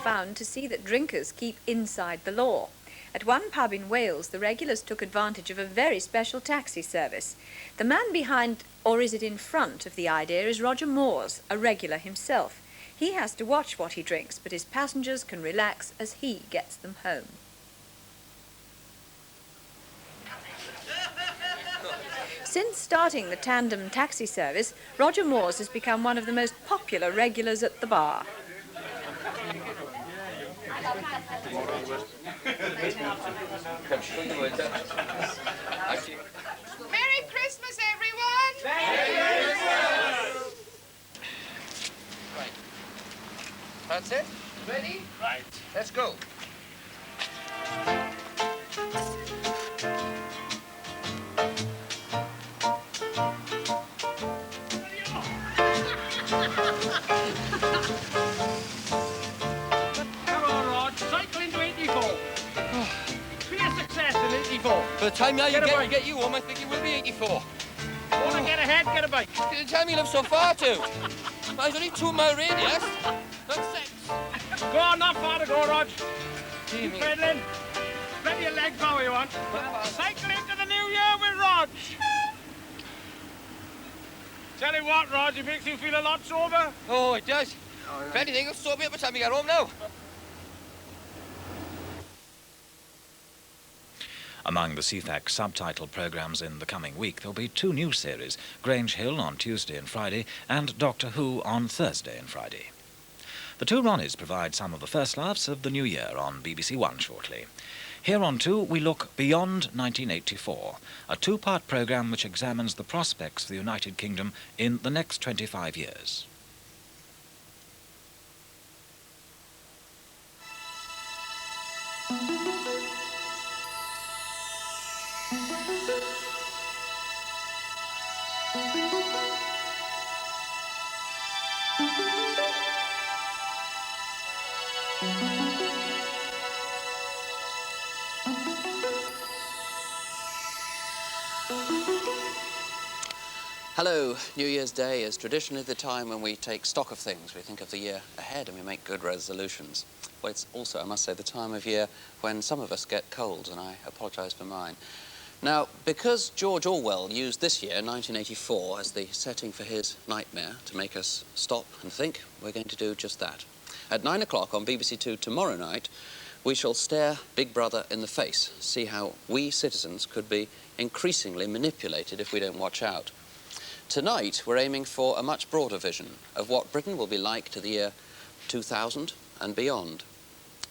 found to see that drinkers keep inside the law. At one pub in Wales, the regulars took advantage of a very special taxi service. The man behind, or is it in front, of the idea is Roger Moores, a regular himself. He has to watch what he drinks, but his passengers can relax as he gets them home. Since starting the tandem taxi service, Roger Moores has become one of the most popular regulars at the bar. Merry Christmas, everyone! Merry Christmas! Right. That's it? Ready? Right. Let's go. By the time I get you home, I think you will be 84. Want to get ahead, get a bike. Tell me you live so far, too. There's only 2 mile radius. That's 6. Go on, not far to go, Rog. Keep pedaling. Spread your leg power you want. Cycle into the new year with Rog. Tell you what, Rog, it makes you feel a lot sober. Oh, it does. If anything, it'll sober me up by the time we get home now. Among the Ceefax subtitle programmes in the coming week, there'll be 2 new series, Grange Hill on Tuesday and Friday, and Doctor Who on Thursday and Friday. The 2 Ronnies provide some of the first laughs of the new year on BBC2 shortly. Here on 2, we look beyond 1984, a 2-part programme which examines the prospects for the United Kingdom in the next 25 years. Hello. New Year's Day is traditionally the time when we take stock of things. We think of the year ahead and we make good resolutions. Well, it's also, I must say, the time of year when some of us get colds, and I apologise for mine. Now, because George Orwell used this year, 1984, as the setting for his nightmare to make us stop and think, we're going to do just that. At 9 o'clock on BBC2 tomorrow night, we shall stare Big Brother in the face, see how we citizens could be increasingly manipulated if we don't watch out. Tonight, we're aiming for a much broader vision of what Britain will be like to the year 2000 and beyond.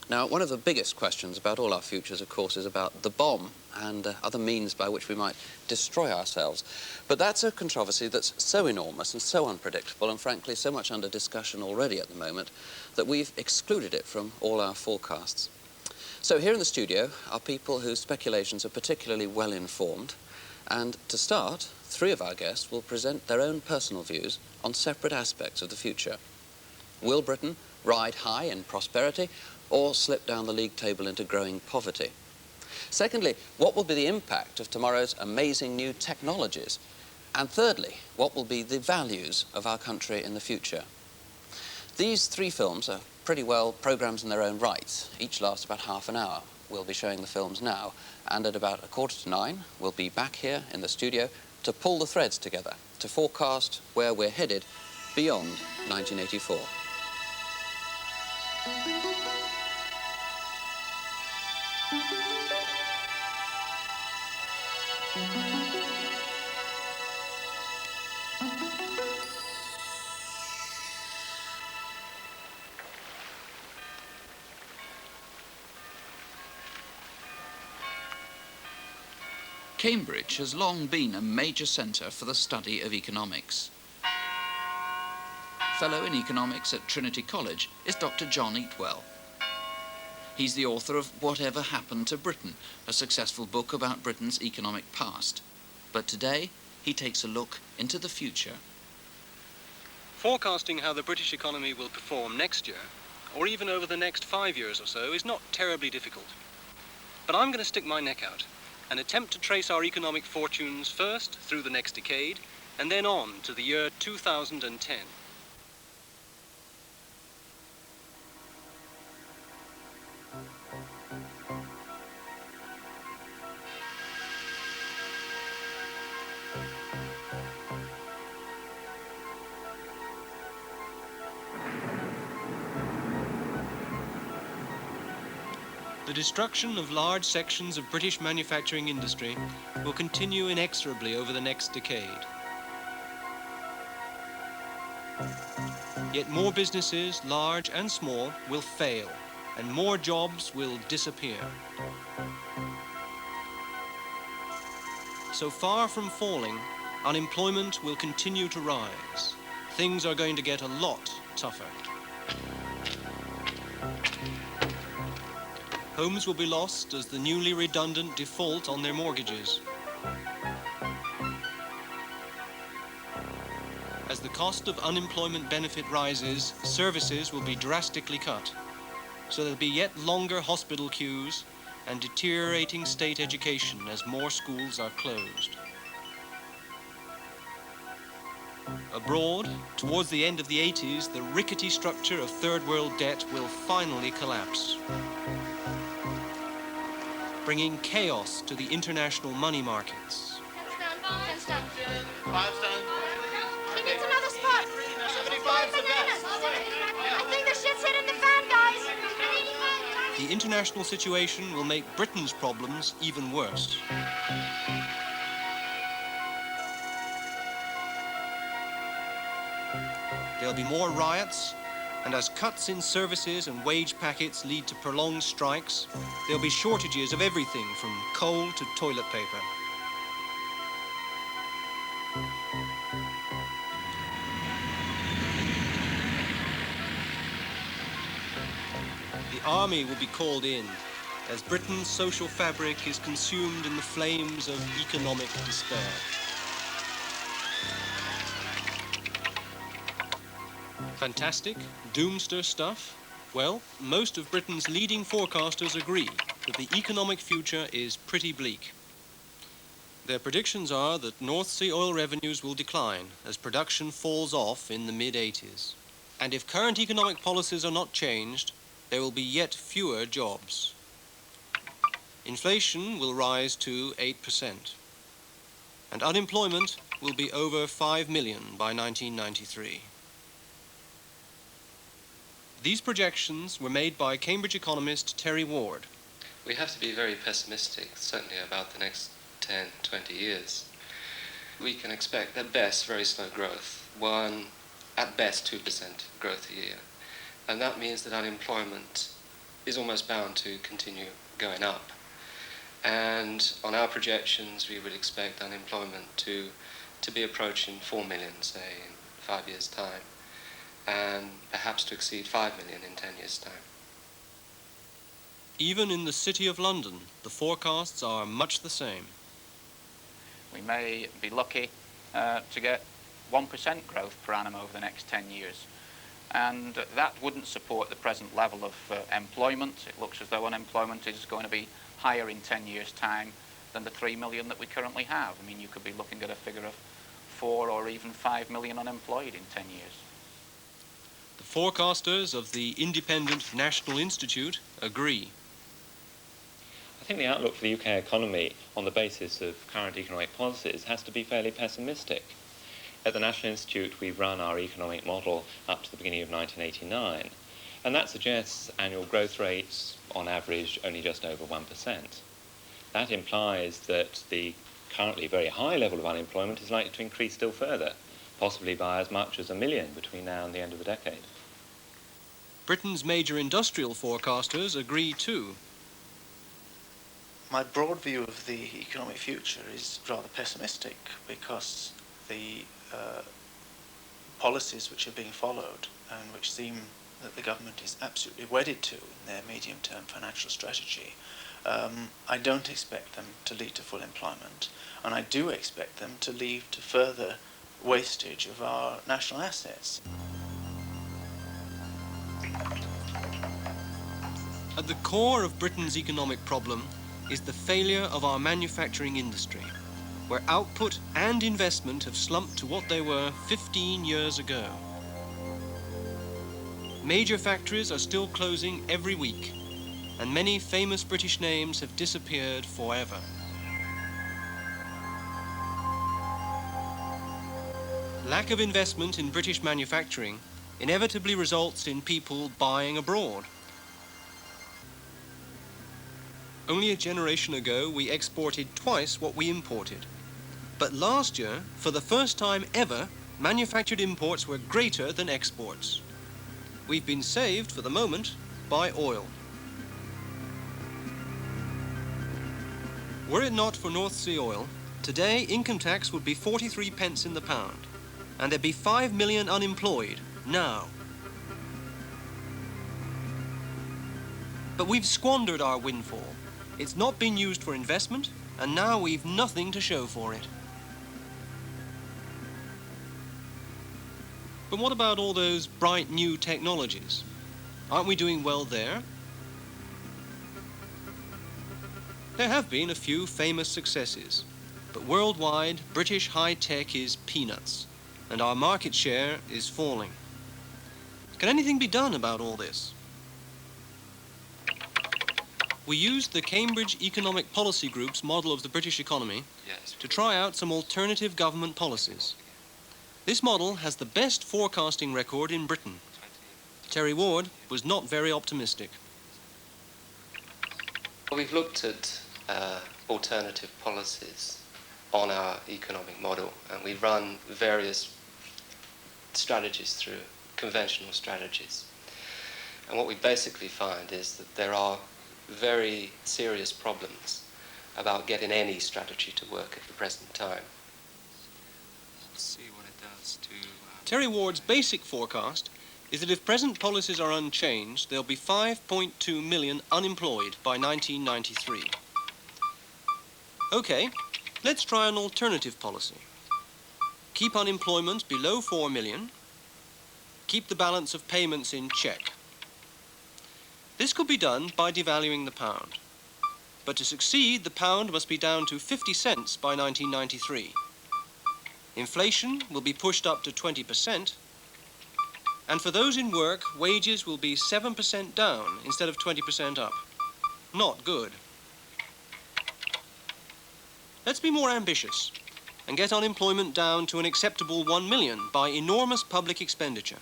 Now, one of the biggest questions about all our futures, of course, is about the bomb and other means by which we might destroy ourselves. But that's a controversy that's so enormous and so unpredictable and, frankly, so much under discussion already at the moment that we've excluded it from all our forecasts. So here in the studio are people whose speculations are particularly well informed. And to start, 3 of our guests will present their own personal views on separate aspects of the future. Will Britain ride high in prosperity or slip down the league table into growing poverty? Secondly, what will be the impact of tomorrow's amazing new technologies? And thirdly, what will be the values of our country in the future? These 3 films are pretty well programmes in their own right. Each lasts about half an hour. We'll be showing the films now, and at about 8:45, we'll be back here in the studio to pull the threads together, to forecast where we're headed beyond 1984. Cambridge has long been a major centre for the study of economics. Fellow in economics at Trinity College is Dr. John Eatwell. He's the author of Whatever Happened to Britain, a successful book about Britain's economic past. But today, he takes a look into the future. Forecasting how the British economy will perform next year, or even over the next 5 years or so, is not terribly difficult. But I'm going to stick my neck out and attempt to trace our economic fortunes first through the next decade, and then on to the year 2010. The destruction of large sections of British manufacturing industry will continue inexorably over the next decade. Yet more businesses, large and small, will fail, and more jobs will disappear. So far from falling, unemployment will continue to rise. Things are going to get a lot tougher. Homes will be lost as the newly redundant default on their mortgages. As the cost of unemployment benefit rises, services will be drastically cut. So there'll be yet longer hospital queues and deteriorating state education as more schools are closed. Abroad, towards the end of the 80s, the rickety structure of third world debt will finally collapse, bringing chaos to the international money markets. 10 stone. 5 stone. He needs another spot. 75 's the best. I think the shit's hitting the fan, guys. The international situation will make Britain's problems even worse. There'll be more riots, and as cuts in services and wage packets lead to prolonged strikes, there'll be shortages of everything from coal to toilet paper. The army will be called in as Britain's social fabric is consumed in the flames of economic despair. Fantastic, doomster stuff? Well, most of Britain's leading forecasters agree that the economic future is pretty bleak. Their predictions are that North Sea oil revenues will decline as production falls off in the mid-80s. And if current economic policies are not changed, there will be yet fewer jobs. Inflation will rise to 8%, and unemployment will be over 5 million by 1993. These projections were made by Cambridge economist Terry Ward. We have to be very pessimistic, certainly about the next 10, 20 years. We can expect at best very slow growth, at best 2% growth a year. And that means that unemployment is almost bound to continue going up. And on our projections, we would expect unemployment to be approaching 4 million, say, in 5 years' time, and perhaps to exceed 5 million in 10 years' time. Even in the City of London, the forecasts are much the same. We may be lucky to get 1% growth per annum over the next 10 years. And that wouldn't support the present level of employment. It looks as though unemployment is going to be higher in 10 years' time than the 3 million that we currently have. I mean, you could be looking at a figure of 4 or even 5 million unemployed in 10 years. The forecasters of the Independent National Institute agree. I think the outlook for the UK economy on the basis of current economic policies has to be fairly pessimistic. At the National Institute, we've run our economic model up to the beginning of 1989, and that suggests annual growth rates, on average, only just over 1%. That implies that the currently very high level of unemployment is likely to increase still further, possibly by as much as 1 million between now and the end of the decade. Britain's major industrial forecasters agree too. My broad view of the economic future is rather pessimistic because the policies which are being followed and which seem that the government is absolutely wedded to in their medium-term financial strategy, I don't expect them to lead to full employment, and I do expect them to lead to further wastage of our national assets. At the core of Britain's economic problem is the failure of our manufacturing industry, where output and investment have slumped to what they were 15 years ago. Major factories are still closing every week, and many famous British names have disappeared forever. Lack of investment in British manufacturing inevitably results in people buying abroad. Only a generation ago, we exported twice what we imported. But last year, for the first time ever, manufactured imports were greater than exports. We've been saved, for the moment, by oil. Were it not for North Sea oil, today income tax would be 43 pence in the pound, and there'd be 5 million unemployed now. But we've squandered our windfall. It's not been used for investment, and now we've nothing to show for it. But what about all those bright new technologies? Aren't we doing well there? There have been a few famous successes, but worldwide, British high-tech is peanuts, and our market share is falling. Can anything be done about all this? We used the Cambridge Economic Policy Group's model of the British economy to try out some alternative government policies. This model has the best forecasting record in Britain. Terry Ward was not very optimistic. We've looked at alternative policies on our economic model, and we've run various strategies through, conventional strategies. And what we basically find is that there are very serious problems about getting any strategy to work at the present time. Let's see what it does to... Terry Ward's basic forecast is that if present policies are unchanged, there'll be 5.2 million unemployed by 1993. Okay, let's try an alternative policy. Keep unemployment below 4 million. Keep the balance of payments in check. This could be done by devaluing the pound. But to succeed, the pound must be down to 50 cents by 1993. Inflation will be pushed up to 20%, and for those in work, wages will be 7% down instead of 20% up. Not good. Let's be more ambitious and get unemployment down to an acceptable 1 million by enormous public expenditure.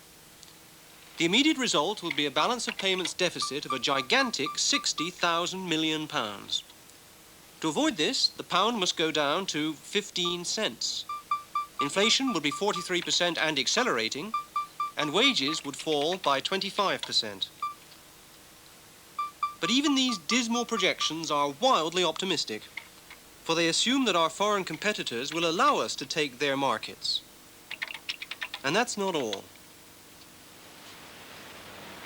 The immediate result will be a balance of payments deficit of a gigantic 60,000 million pounds. To avoid this, the pound must go down to 15 cents. Inflation would be 43% and accelerating, and wages would fall by 25%. But even these dismal projections are wildly optimistic, for they assume that our foreign competitors will allow us to take their markets. And that's not all.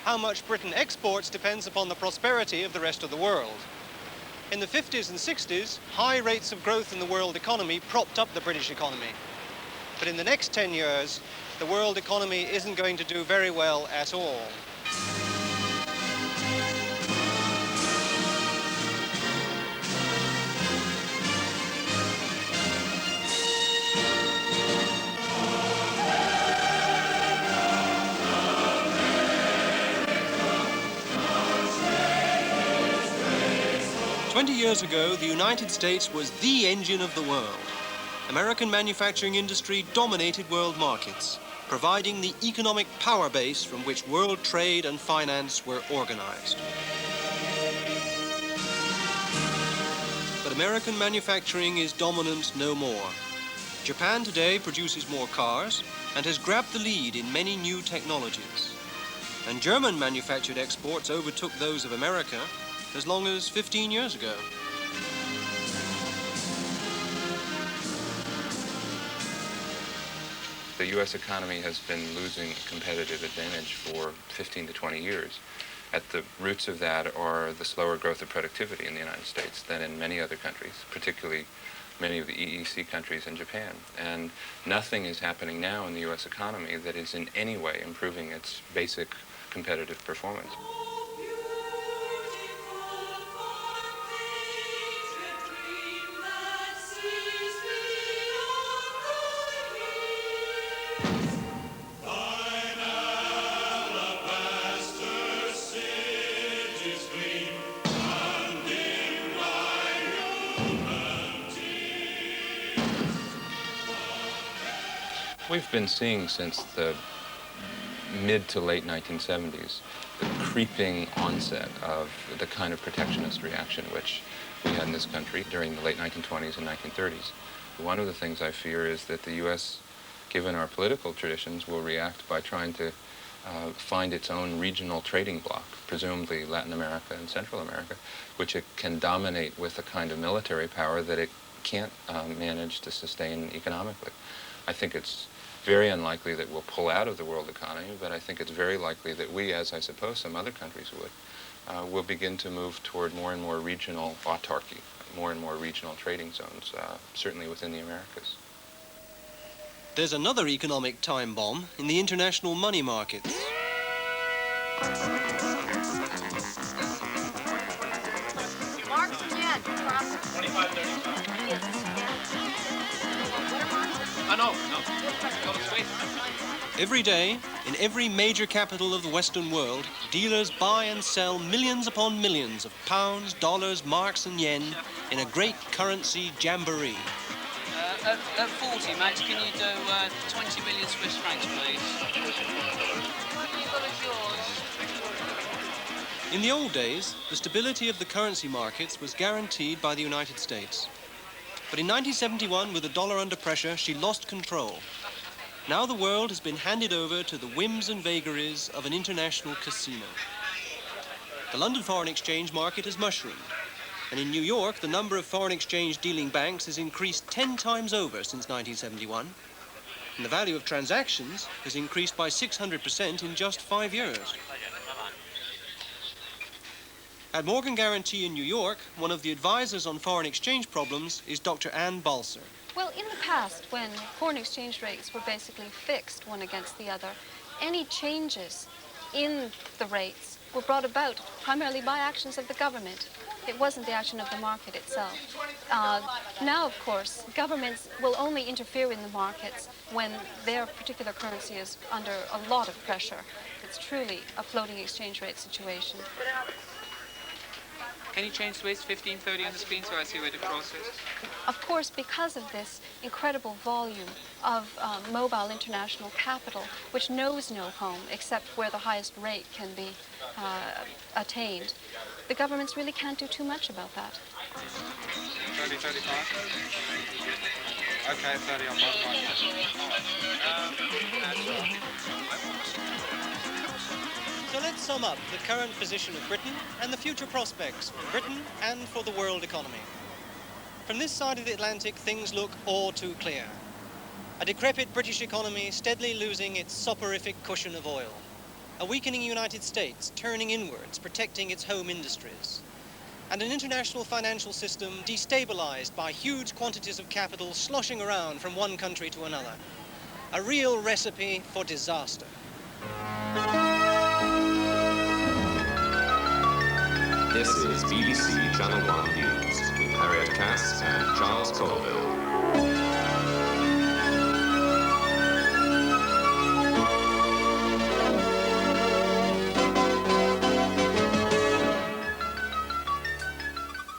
How much Britain exports depends upon the prosperity of the rest of the world. In the 50s and 60s, high rates of growth in the world economy propped up the British economy. But in the next 10 years, the world economy isn't going to do very well at all. "20 years ago, the United States was the engine of the world. American manufacturing industry dominated world markets, providing the economic power base from which world trade and finance were organized. But American manufacturing is dominant no more. Japan today produces more cars and has grabbed the lead in many new technologies. And German manufactured exports overtook those of America as long as 15 years ago. The U.S. economy has been losing competitive advantage for 15 to 20 years. At the roots of that are the slower growth of productivity in the United States than in many other countries, particularly many of the EEC countries and Japan. And nothing is happening now in the U.S. economy that is in any way improving its basic competitive performance. We've been seeing since the mid to late 1970s the creeping onset of the kind of protectionist reaction which we had in this country during the late 1920s and 1930s. One of the things I fear is that the U.S., given our political traditions, will react by trying to find its own regional trading bloc, presumably Latin America and Central America, which it can dominate with a kind of military power that it can't manage to sustain economically. I think it's very unlikely that we'll pull out of the world economy, but I think it's very likely that we, as I suppose some other countries would, will begin to move toward more and more regional autarky, more and more regional trading zones, certainly within the Americas. There's another economic time bomb in the international money markets. Marks and yen. 25.35. No. Go to Swiss. Every day, in every major capital of the Western world, dealers buy and sell millions upon millions of pounds, dollars, marks and yen in a great currency jamboree. At 40, Max, can you do 20 million Swiss francs, please? You've got a yours. In the old days, the stability of the currency markets was guaranteed by the United States. But in 1971, with the dollar under pressure, she lost control. Now the world has been handed over to the whims and vagaries of an international casino. The London foreign exchange market has mushroomed. And in New York, the number of foreign exchange dealing banks has increased 10 times over since 1971. And the value of transactions has increased by 600% in just 5 years. At Morgan Guarantee in New York, one of the advisors on foreign exchange problems is Dr. Ann Balser. Well, in the past, when foreign exchange rates were basically fixed one against the other, any changes in the rates were brought about primarily by actions of the government. It wasn't the action of the market itself. Now, of course, governments will only interfere in the markets when their particular currency is under a lot of pressure. It's truly a floating exchange rate situation. Can you change Swiss 1530 on the screen so I see where the cross is? Of course, because of this incredible volume of mobile international capital, which knows no home except where the highest rate can be attained, the governments really can't do too much about that. 30, 35. Okay, 30 on both So let's sum up the current position of Britain and the future prospects for Britain and for the world economy. From this side of the Atlantic, things look all too clear. A decrepit British economy steadily losing its soporific cushion of oil. A weakening United States turning inwards, protecting its home industries. And an international financial system destabilized by huge quantities of capital sloshing around from one country to another. A real recipe for disaster. This is BBC Channel 1 News with Harriet Cass and Charles Colville.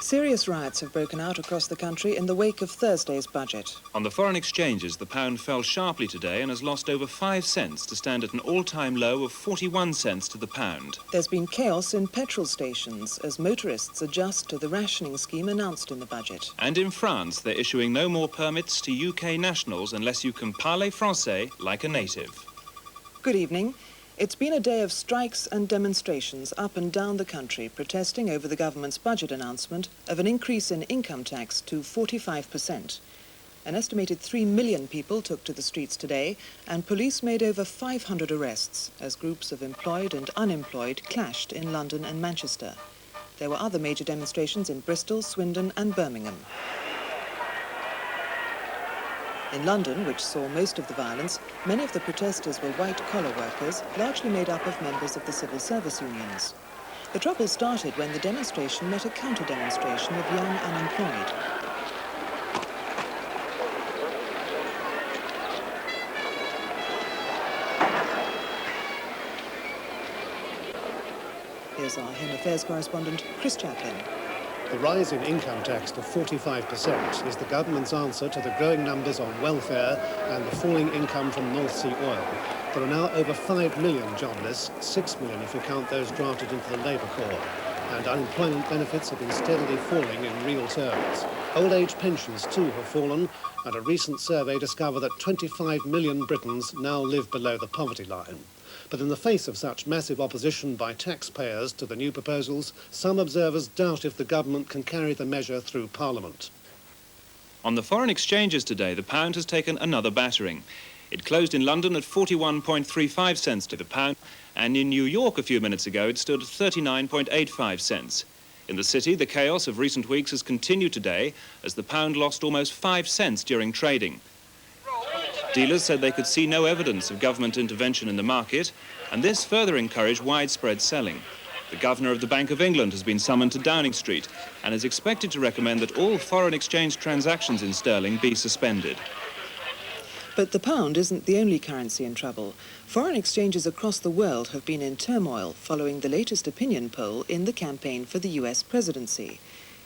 Serious riots have broken out across the country in the wake of Thursday's budget. On the foreign exchanges, the pound fell sharply today and has lost over 5 cents to stand at an all-time low of 41 cents to the pound. There's been chaos in petrol stations as motorists adjust to the rationing scheme announced in the budget. And in France, they're issuing no more permits to UK nationals unless you can parler français like a native. Good evening. It's been a day of strikes and demonstrations up and down the country protesting over the government's budget announcement of an increase in income tax to 45%. An estimated 3 million people took to the streets today, and police made over 500 arrests as groups of employed and unemployed clashed in London and Manchester. There were other major demonstrations in Bristol, Swindon and Birmingham. In London, which saw most of the violence, many of the protesters were white-collar workers, largely made up of members of the civil service unions. The trouble started when the demonstration met a counter-demonstration of young unemployed. Here's our Home Affairs correspondent, Chris Chaplin. The rise in income tax to 45% is the government's answer to the growing numbers on welfare and the falling income from North Sea oil. There are now over 5 million jobless, 6 million if you count those drafted into the labour corps, and unemployment benefits have been steadily falling in real terms. Old age pensions too have fallen, and a recent survey discovered that 25 million Britons now live below the poverty line. But in the face of such massive opposition by taxpayers to the new proposals, some observers doubt if the government can carry the measure through Parliament. On the foreign exchanges today, the pound has taken another battering. It closed in London at 41.35 cents to the pound, and in New York a few minutes ago it stood at 39.85 cents. In the city, the chaos of recent weeks has continued today as the pound lost almost 5 cents during trading. Dealers said they could see no evidence of government intervention in the market, and this further encouraged widespread selling. The Governor of the Bank of England has been summoned to Downing Street and is expected to recommend that all foreign exchange transactions in sterling be suspended. But the pound isn't the only currency in trouble. Foreign exchanges across the world have been in turmoil following the latest opinion poll in the campaign for the US presidency.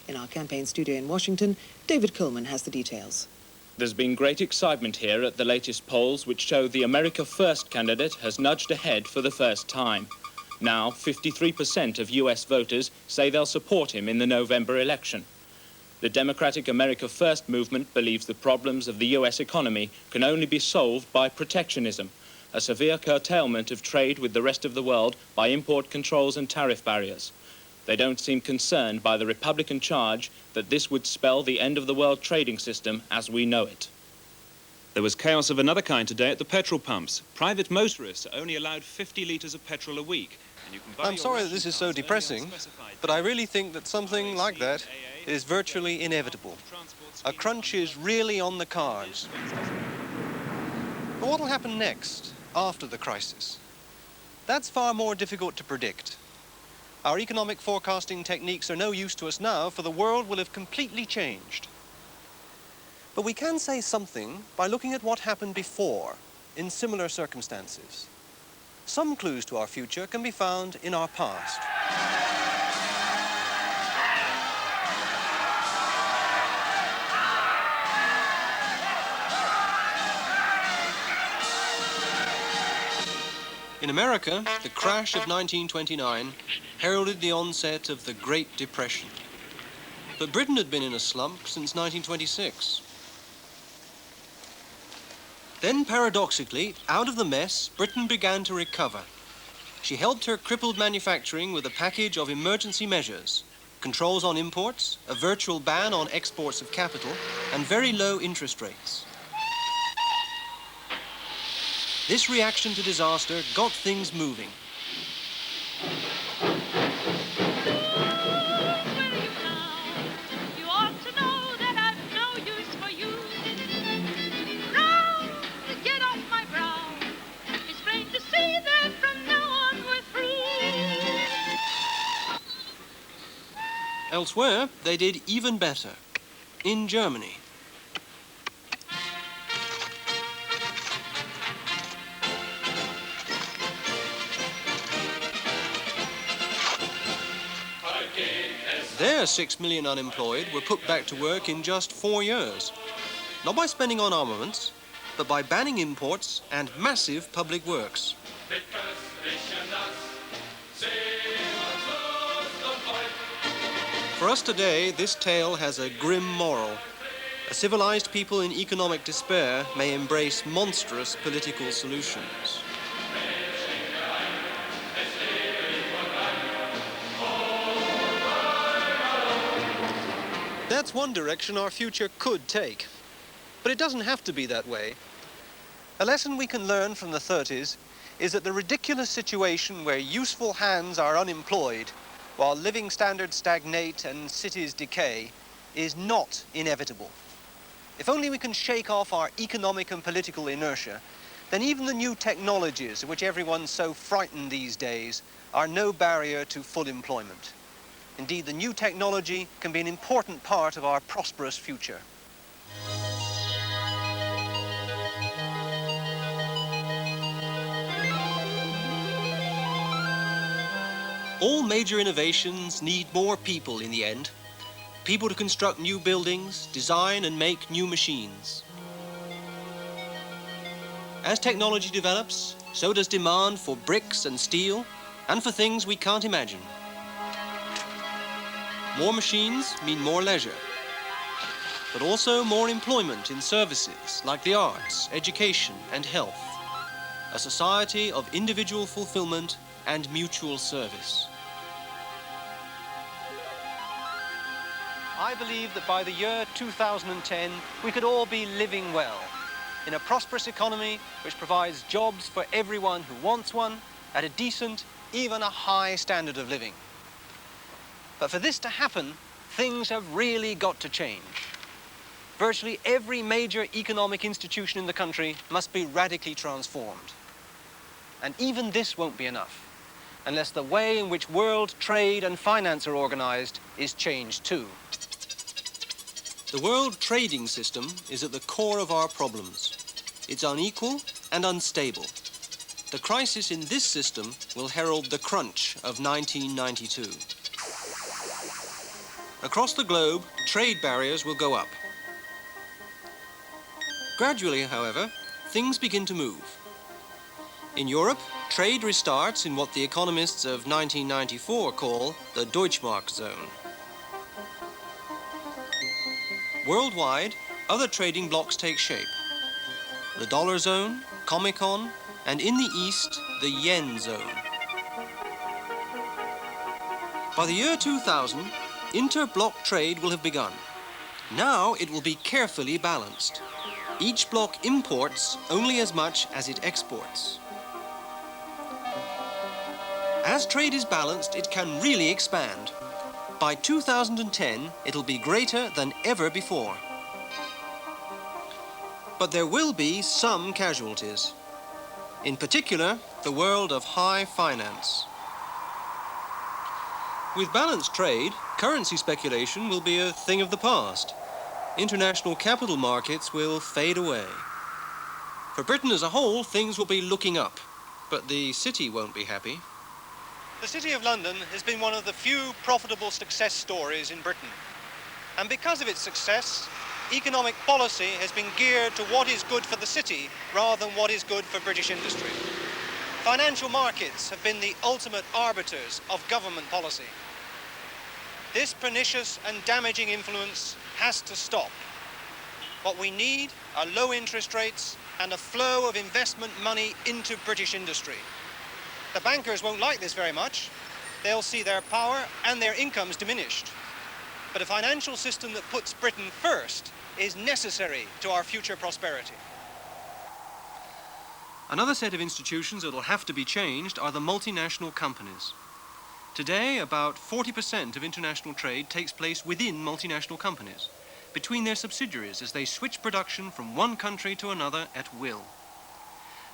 In our campaign studio in Washington, David Coleman has the details. There's been great excitement here at the latest polls, which show the America First candidate has nudged ahead for the first time. Now, 53% of US voters say they'll support him in the November election. The Democratic America First movement believes the problems of the US economy can only be solved by protectionism, a severe curtailment of trade with the rest of the world by import controls and tariff barriers. They don't seem concerned by the Republican charge that this would spell the end of the world trading system as we know it. There was chaos of another kind today at the petrol pumps. Private motorists are only allowed 50 litres of petrol a week. And you can buy I'm sorry that this is so depressing, but I really think that something like that is virtually inevitable. A crunch is really on the cards. But what will happen next, after the crisis? That's far more difficult to predict. Our economic forecasting techniques are no use to us now, for the world will have completely changed. But we can say something by looking at what happened before, in similar circumstances. Some clues to our future can be found in our past. In America, the crash of 1929 heralded the onset of the Great Depression. But Britain had been in a slump since 1926. Then, paradoxically, out of the mess, Britain began to recover. She helped her crippled manufacturing with a package of emergency measures: controls on imports, a virtual ban on exports of capital, and very low interest rates. This reaction to disaster got things moving. Elsewhere, they did even better. In Germany. Their 6 million unemployed were put back to work in just 4 years. Not by spending on armaments, but by banning imports and massive public works. For us today, this tale has a grim moral. A civilized people in economic despair may embrace monstrous political solutions. That's one direction our future could take. But it doesn't have to be that way. A lesson we can learn from the 30s is that the ridiculous situation where useful hands are unemployed while living standards stagnate and cities decay is not inevitable. If only we can shake off our economic and political inertia, then even the new technologies of which everyone's so frightened these days are no barrier to full employment. Indeed, the new technology can be an important part of our prosperous future. All major innovations need more people in the end. people to construct new buildings, design and make new machines. As technology develops, so does demand for bricks and steel, and for things we can't imagine. More machines mean more leisure, but also more employment in services like the arts, education and health. A society of individual fulfillment and mutual service. I believe that by the year 2010, we could all be living well, in a prosperous economy which provides jobs for everyone who wants one, at a decent, even a high standard of living. But for this to happen, things have really got to change. Virtually every major economic institution in the country must be radically transformed. And even this won't be enough, unless the way in which world trade and finance are organized is changed too. The world trading system is at the core of our problems. It's unequal and unstable. The crisis in this system will herald the crunch of 1992. Across the globe, trade barriers will go up. Gradually, however, things begin to move. In Europe, trade restarts in what the economists of 1994 call the Deutschmark zone. Worldwide, other trading blocs take shape. The dollar zone, Comecon, and in the east, the yen zone. By the year 2000, inter-bloc trade will have begun. Now it will be carefully balanced. Each bloc imports only as much as it exports. As trade is balanced, it can really expand. By 2010, it'll be greater than ever before. But there will be some casualties. In particular, the world of high finance. With balanced trade, currency speculation will be a thing of the past. International capital markets will fade away. For Britain as a whole, things will be looking up, but the city won't be happy. The City of London has been one of the few profitable success stories in Britain. And because of its success, economic policy has been geared to what is good for the city rather than what is good for British industry. Financial markets have been the ultimate arbiters of government policy. This pernicious and damaging influence has to stop. What we need are low interest rates and a flow of investment money into British industry. The bankers won't like this very much. They'll see their power and their incomes diminished. But a financial system that puts Britain first is necessary to our future prosperity. Another set of institutions that will have to be changed are the multinational companies. Today, about 40% of international trade takes place within multinational companies, between their subsidiaries as they switch production from one country to another at will.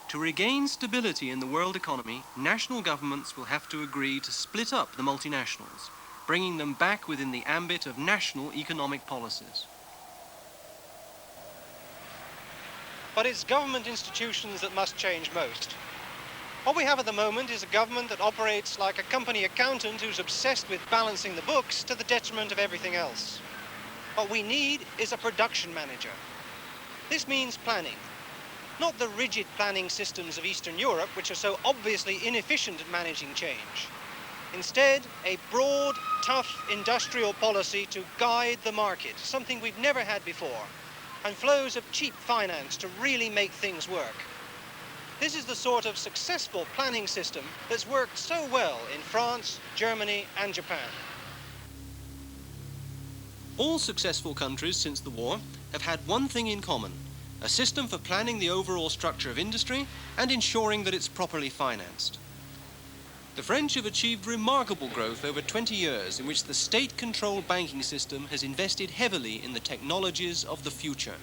To regain stability in the world economy, national governments will have to agree to split up the multinationals, bringing them back within the ambit of national economic policies. But it's government institutions that must change most. What we have at the moment is a government that operates like a company accountant who's obsessed with balancing the books to the detriment of everything else. What we need is a production manager. This means planning. Not the rigid planning systems of Eastern Europe, which are so obviously inefficient at managing change. Instead, a broad, tough industrial policy to guide the market, something we've never had before, and flows of cheap finance to really make things work. This is the sort of successful planning system that's worked so well in France, Germany, and Japan. All successful countries since the war have had one thing in common: a system for planning the overall structure of industry and ensuring that it's properly financed. The French have achieved remarkable growth over 20 years in which the state-controlled banking system has invested heavily in the technologies of the future.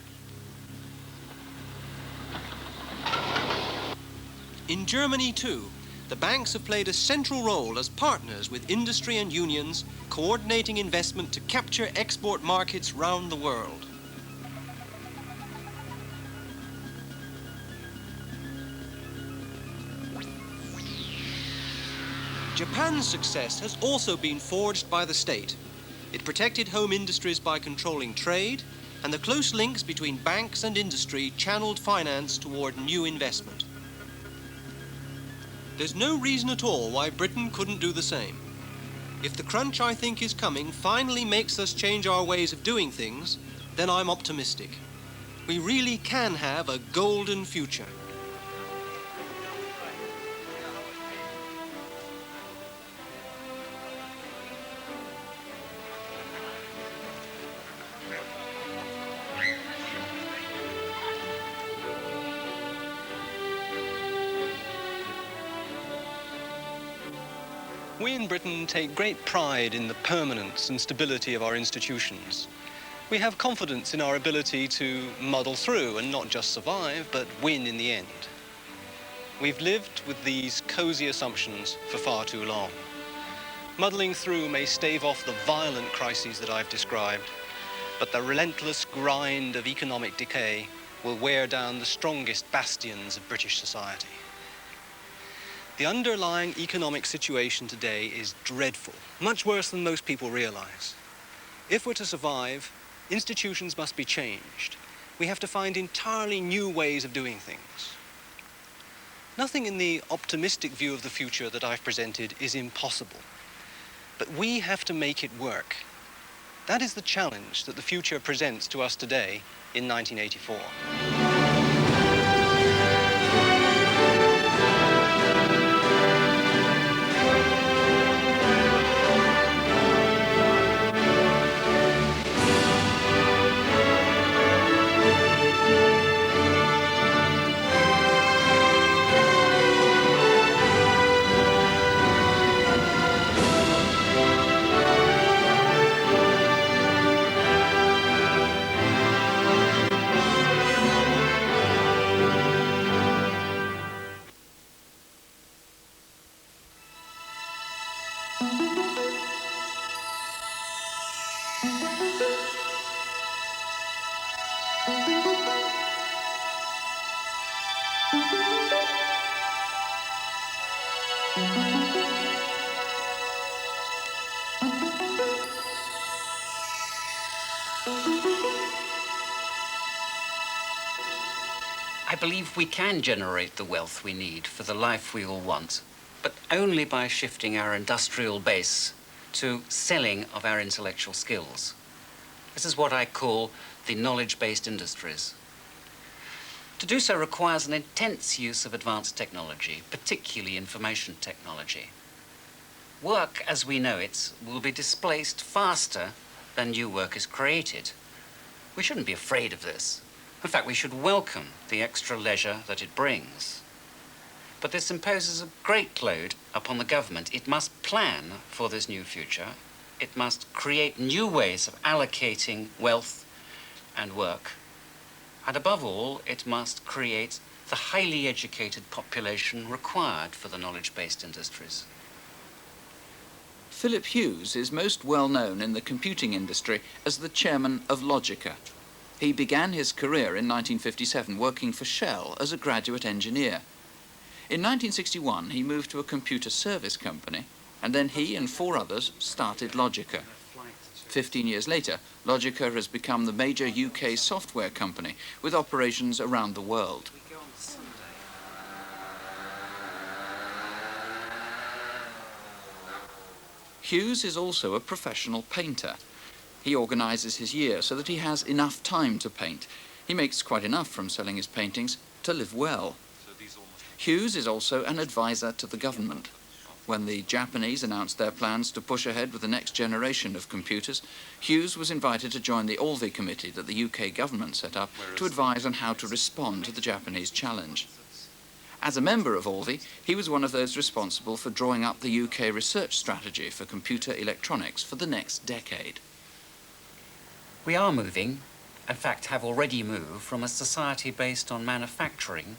In Germany, too, the banks have played a central role as partners with industry and unions, coordinating investment to capture export markets round the world. Japan's success has also been forged by the state. It protected home industries by controlling trade, and the close links between banks and industry channeled finance toward new investment. There's no reason at all why Britain couldn't do the same. If the crunch I think is coming finally makes us change our ways of doing things, then I'm optimistic. We really can have a golden future. We in Britain take great pride in the permanence and stability of our institutions. We have confidence in our ability to muddle through and not just survive, but win in the end. We've lived with these cosy assumptions for far too long. Muddling through may stave off the violent crises that I've described, but the relentless grind of economic decay will wear down the strongest bastions of British society. The underlying economic situation today is dreadful, much worse than most people realize. If we're to survive, institutions must be changed. We have to find entirely new ways of doing things. Nothing in the optimistic view of the future that I've presented is impossible, but we have to make it work. That is the challenge that the future presents to us today in 1984. I believe we can generate the wealth we need for the life we all want, but only by shifting our industrial base to selling of our intellectual skills. This is what I call the knowledge-based industries. To do so requires an intense use of advanced technology, particularly information technology. Work as we know it will be displaced faster than new work is created. We shouldn't be afraid of this. In fact, we should welcome the extra leisure that it brings. But this imposes a great load upon the government. It must plan for this new future. It must create new ways of allocating wealth and work. And above all, it must create the highly educated population required for the knowledge-based industries. Philip Hughes is most well known in the computing industry as the chairman of Logica. He began his career in 1957 working for Shell as a graduate engineer. In 1961, he moved to a computer service company, and then he and 4 others started Logica. 15 years later, Logica has become the major UK software company with operations around the world. Hughes is also a professional painter. He organises his year so that he has enough time to paint. He makes quite enough from selling his paintings to live well. Hughes is also an advisor to the government. When the Japanese announced their plans to push ahead with the next generation of computers, Hughes was invited to join the Olvi committee that the UK government set up to advise on how to respond to the Japanese challenge. As a member of Olvi, he was one of those responsible for drawing up the UK research strategy for computer electronics for the next decade. We are moving, in fact have already moved, from a society based on manufacturing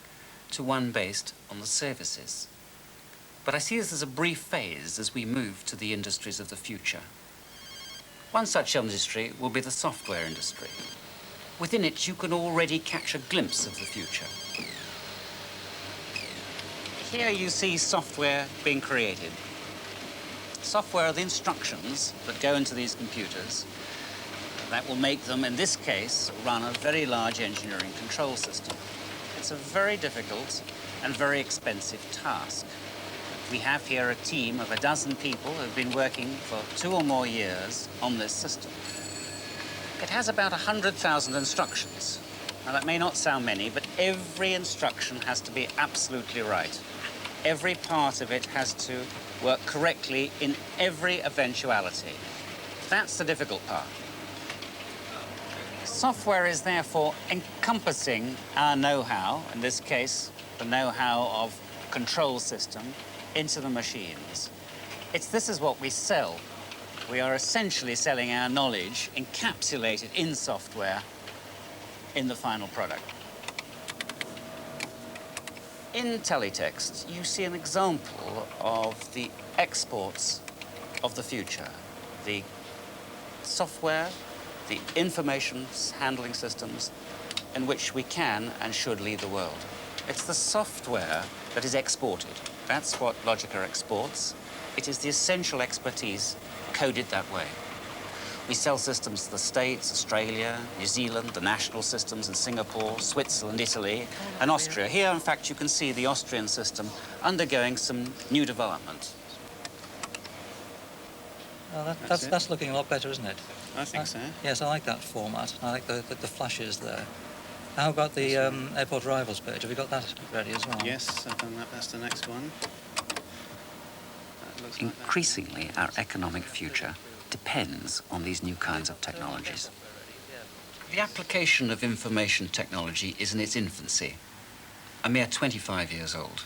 to one based on the services. But I see this as a brief phase as we move to the industries of the future. One such industry will be the software industry. Within it, you can already catch a glimpse of the future. Here you see software being created. Software are the instructions that go into these computers that will make them, in this case, run a very large engineering control system. It's a very difficult and very expensive task. We have here a team of a dozen people who've been working for 2 or more years on this system. It has about 100,000 instructions. Now, that may not sound many, but every instruction has to be absolutely right. Every part of it has to work correctly in every eventuality. That's the difficult part. Software is therefore encompassing our know-how, in this case, the know-how of control system, into the machines. This is what we sell. We are essentially selling our knowledge encapsulated in software in the final product. In teletext, you see an example of the exports of the future. The software, the information handling systems in which we can and should lead the world. It's the software that is exported. That's what Logica exports. It is the essential expertise coded that way. We sell systems to the States, Australia, New Zealand, the national systems in Singapore, Switzerland, Italy, and Austria. Here, in fact, you can see the Austrian system undergoing some new development. Well, that's looking a lot better, isn't it? I think so. Yes, I like that format. I like the flashes there. How about the airport arrivals page? Have you got that ready as well? Yes, I've done that. That's the next one. Increasingly, our economic future depends on these new kinds of technologies. The application of information technology is in its infancy, a mere 25 years old.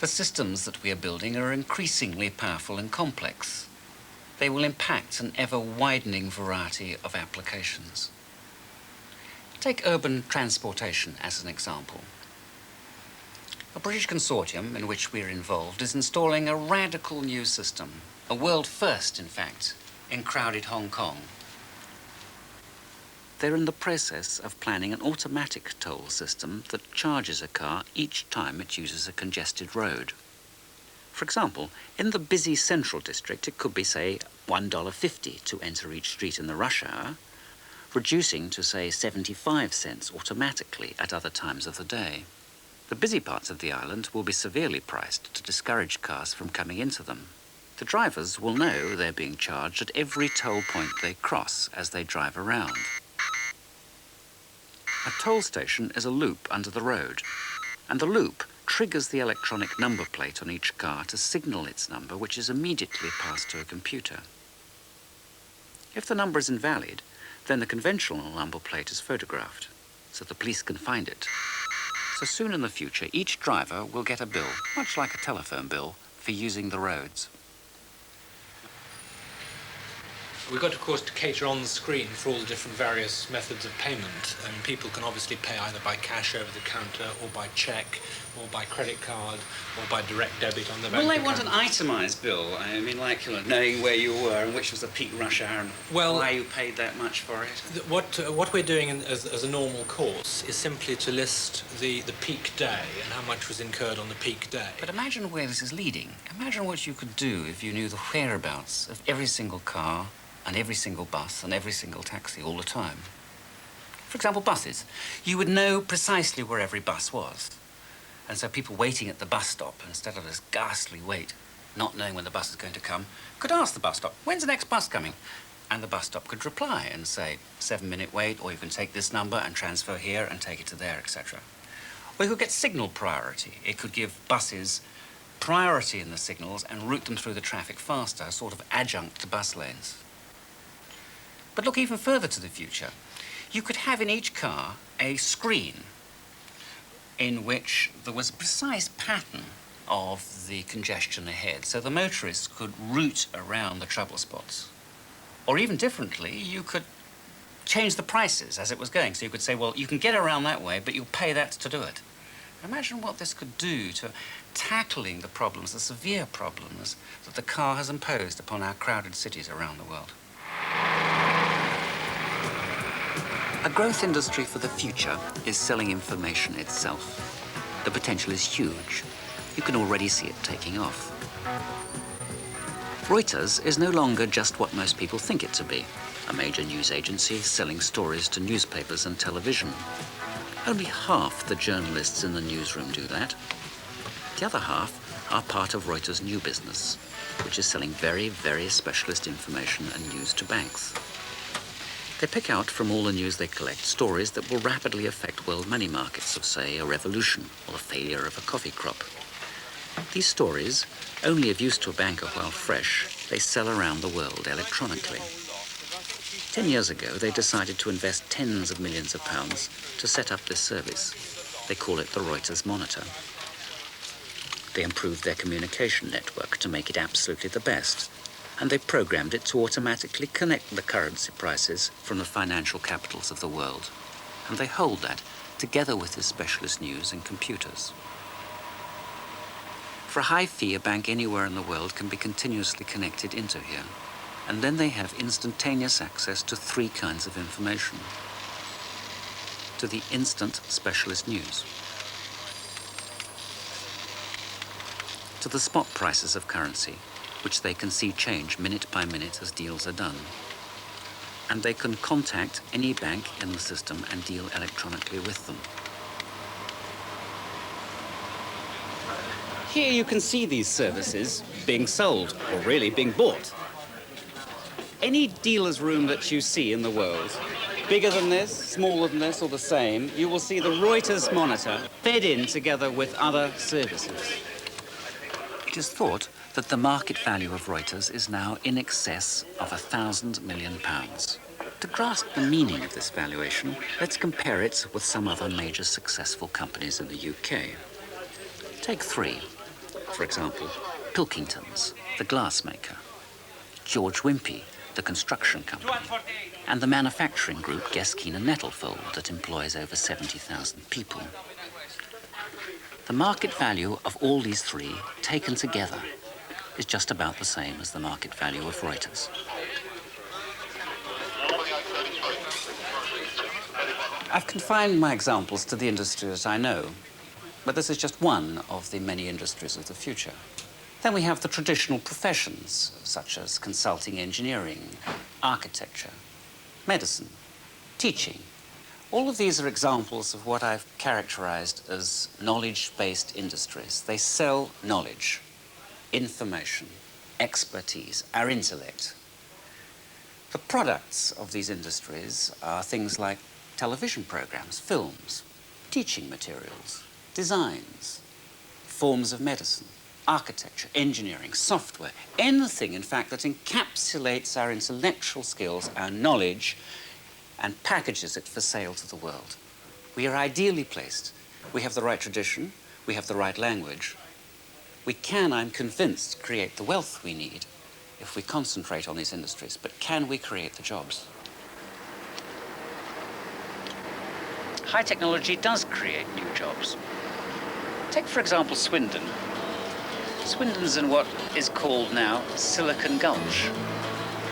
The systems that we are building are increasingly powerful and complex. They will impact an ever-widening variety of applications. Take urban transportation as an example. A British consortium in which we're involved is installing a radical new system, a world first, in fact, in crowded Hong Kong. They're in the process of planning an automatic toll system that charges a car each time it uses a congested road. For example, in the busy central district, it could be, say, $1.50 to enter each street in the rush hour, reducing to, say, 75 cents automatically at other times of the day. The busy parts of the island will be severely priced to discourage cars from coming into them. The drivers will know they're being charged at every toll point they cross as they drive around. A toll station is a loop under the road, and the loop triggers the electronic number plate on each car to signal its number, which is immediately passed to a computer. If the number is invalid, then the conventional number plate is photographed, so the police can find it. So soon in the future, each driver will get a bill, much like a telephone bill, for using the roads. We've got, of course, to cater on the screen for all the different various methods of payment. I mean, people can obviously pay either by cash over the counter, or by cheque, or by credit card, or by direct debit on the bank Will they account. want an itemised bill? I mean, like, knowing where you were and which was the peak rush hour and why you paid that much for it? What we're doing as a normal course is simply to list the peak day and how much was incurred on the peak day. But imagine where this is leading. Imagine what you could do if you knew the whereabouts of every single car and every single bus and every single taxi all the time. For example, buses. You would know precisely where every bus was. And so people waiting at the bus stop, instead of this ghastly wait, not knowing when the bus is going to come, could ask the bus stop, when's the next bus coming? And the bus stop could reply and say, 7-minute wait, or you can take this number and transfer here and take it to there, etc. Or you could get signal priority. It could give buses priority in the signals and route them through the traffic faster, a sort of adjunct to bus lanes. But look even further to the future. You could have in each car a screen in which there was a precise pattern of the congestion ahead, so the motorists could route around the trouble spots. Or even differently, you could change the prices as it was going. So you could say, well, you can get around that way, but you'll pay that to do it. Imagine what this could do to tackling the problems, the severe problems that the car has imposed upon our crowded cities around the world. A growth industry for the future is selling information itself. The potential is huge. You can already see it taking off. Reuters is no longer just what most people think it to be, a major news agency selling stories to newspapers and television. Only half the journalists in the newsroom do that. The other half are part of Reuters' new business, which is selling very, very specialist information and news to banks. They pick out from all the news they collect stories that will rapidly affect world money markets of, say, a revolution or the failure of a coffee crop. These stories, only of use to a banker while fresh, they sell around the world electronically. 10 years ago, they decided to invest tens of millions of pounds to set up this service. They call it the Reuters Monitor. They improved their communication network to make it absolutely the best, and they programmed it to automatically connect the currency prices from the financial capitals of the world. And they hold that, together with this specialist news and computers. For a high fee, a bank anywhere in the world can be continuously connected into here. And then they have instantaneous access to 3 kinds of information. To the instant specialist news. To the spot prices of currency, which they can see change minute by minute as deals are done. And they can contact any bank in the system and deal electronically with them. Here you can see these services being sold, or really being bought. Any dealer's room that you see in the world, bigger than this, smaller than this, or the same, you will see the Reuters Monitor fed in together with other services. It is thought that the market value of Reuters is now in excess of £1,000 million. To grasp the meaning of this valuation, let's compare it with some other major successful companies in the UK. Take 3. For example, Pilkington's, the glassmaker, George Wimpey, the construction company, and the manufacturing group Geskeen and Nettlefold that employs over 70,000 people. The market value of all these 3, taken together, is just about the same as the market value of Reuters. I've confined my examples to the industry that I know, but this is just one of the many industries of the future. Then we have the traditional professions, such as consulting engineering, architecture, medicine, teaching. All of these are examples of what I've characterized as knowledge-based industries. They sell knowledge, information, expertise, our intellect. The products of these industries are things like television programs, films, teaching materials, designs, forms of medicine, architecture, engineering, software, anything, in fact, that encapsulates our intellectual skills, our knowledge, and packages it for sale to the world. We are ideally placed. We have the right tradition, we have the right language. We can, I'm convinced, create the wealth we need if we concentrate on these industries. But can we create the jobs? High technology does create new jobs. Take, for example, Swindon. Swindon's in what is called now Silicon Gulch.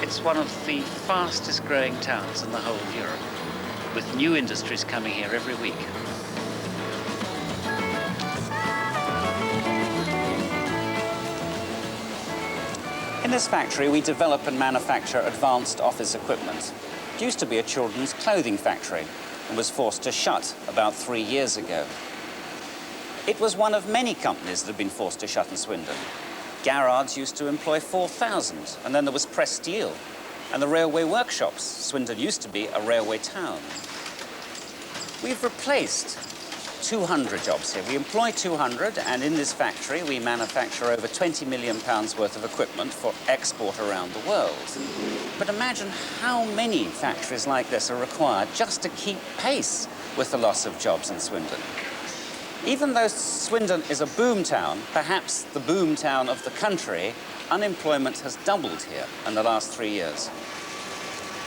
It's one of the fastest growing towns in the whole of Europe, with new industries coming here every week. In this factory, we develop and manufacture advanced office equipment. It used to be a children's clothing factory and was forced to shut about 3 years ago. It was one of many companies that had been forced to shut in Swindon. Garrards used to employ 4,000, and then there was Press Steel and the railway workshops. Swindon used to be a railway town. We've replaced 200 jobs here. We employ 200, and in this factory we manufacture over £20 million worth of equipment for export around the world. But imagine how many factories like this are required just to keep pace with the loss of jobs in Swindon. Even though Swindon is a boom town, perhaps the boom town of the country, unemployment has doubled here in the last 3 years.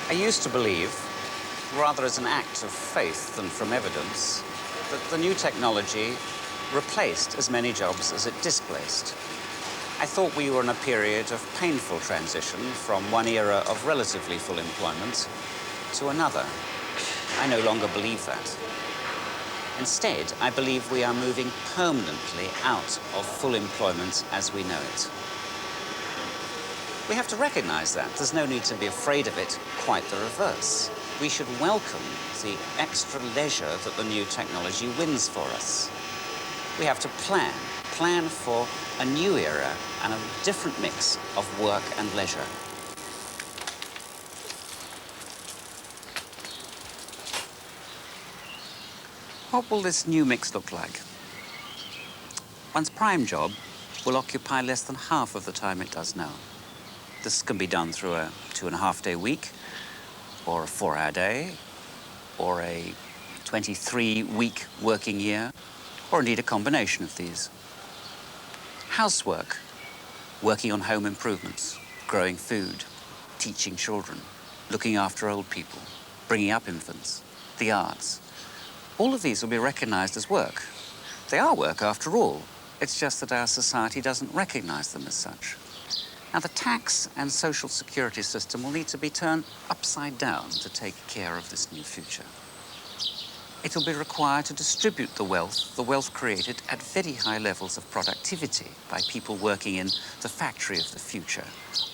I used to believe, rather as an act of faith than from evidence, that the new technology replaced as many jobs as it displaced. I thought we were in a period of painful transition from one era of relatively full employment to another. I no longer believe that. Instead, I believe we are moving permanently out of full employment as we know it. We have to recognise that. There's no need to be afraid of it, quite the reverse. We should welcome the extra leisure that the new technology wins for us. We have to plan for a new era and a different mix of work and leisure. What will this new mix look like? One's prime job will occupy less than half of the time it does now. This can be done through a 2.5-day week, or a 4-hour day, or a 23-week working year, or indeed a combination of these. Housework, working on home improvements, growing food, teaching children, looking after old people, bringing up infants, the arts. All of these will be recognised as work. They are work after all. It's just that our society doesn't recognise them as such. Now, the tax and social security system will need to be turned upside down to take care of this new future. It will be required to distribute the wealth created at very high levels of productivity by people working in the factory of the future,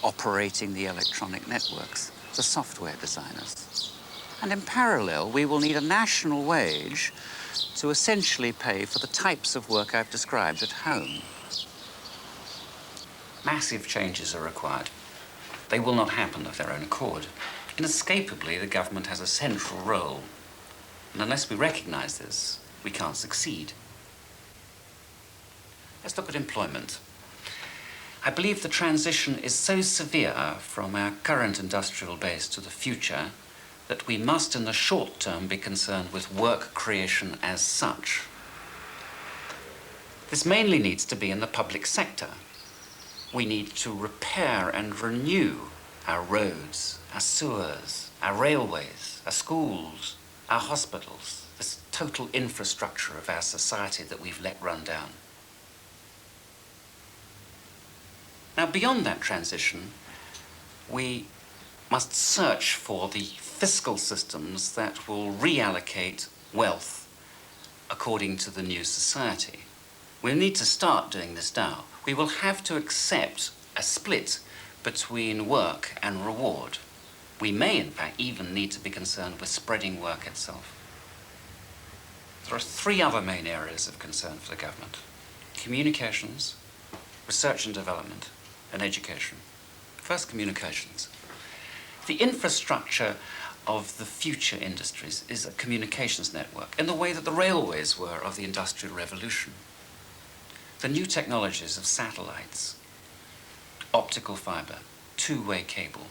operating the electronic networks, the software designers. And in parallel, we will need a national wage to essentially pay for the types of work I've described at home. Massive changes are required. They will not happen of their own accord. Inescapably, the government has a central role. And unless we recognise this, we can't succeed. Let's look at employment. I believe the transition is so severe from our current industrial base to the future that we must, in the short term, be concerned with work creation as such. This mainly needs to be in the public sector. We need to repair and renew our roads, our sewers, our railways, our schools, our hospitals, this total infrastructure of our society that we've let run down. Now, beyond that transition, we must search for the fiscal systems that will reallocate wealth according to the new society. We'll need to start doing this now. We will have to accept a split between work and reward. We may, in fact, even need to be concerned with spreading work itself. There are 3 other main areas of concern for the government: communications, research and development, and education. First, communications. The infrastructure of the future industries is a communications network in the way that the railways were of the Industrial Revolution. The new technologies of satellites, optical fibre, two-way cable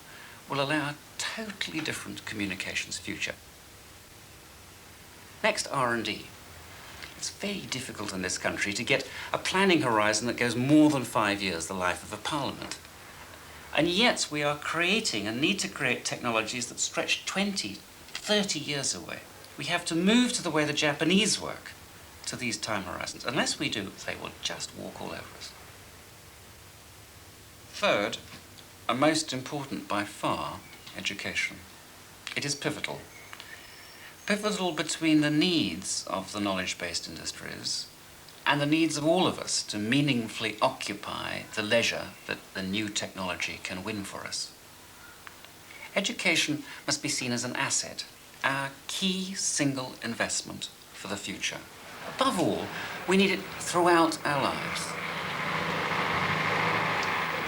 will allow a totally different communications future. Next, R&D. It's very difficult in this country to get a planning horizon that goes more than 5 years, the life of a parliament. And yet we are creating and need to create technologies that stretch 20, 30 years away. We have to move to the way the Japanese work to these time horizons. Unless we do, they will just walk all over us. Third, and most important by far, education. It is pivotal. Pivotal between the needs of the knowledge-based industries and the needs of all of us to meaningfully occupy the leisure that the new technology can win for us. Education must be seen as an asset, our key single investment for the future. Above all, we need it throughout our lives.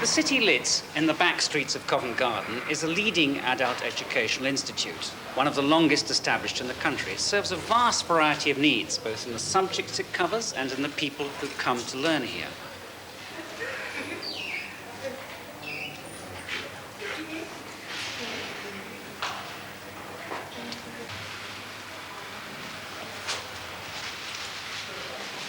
The City Lit in the back streets of Covent Garden is a leading adult educational institute, one of the longest established in the country. It serves a vast variety of needs, both in the subjects it covers and in the people who come to learn here.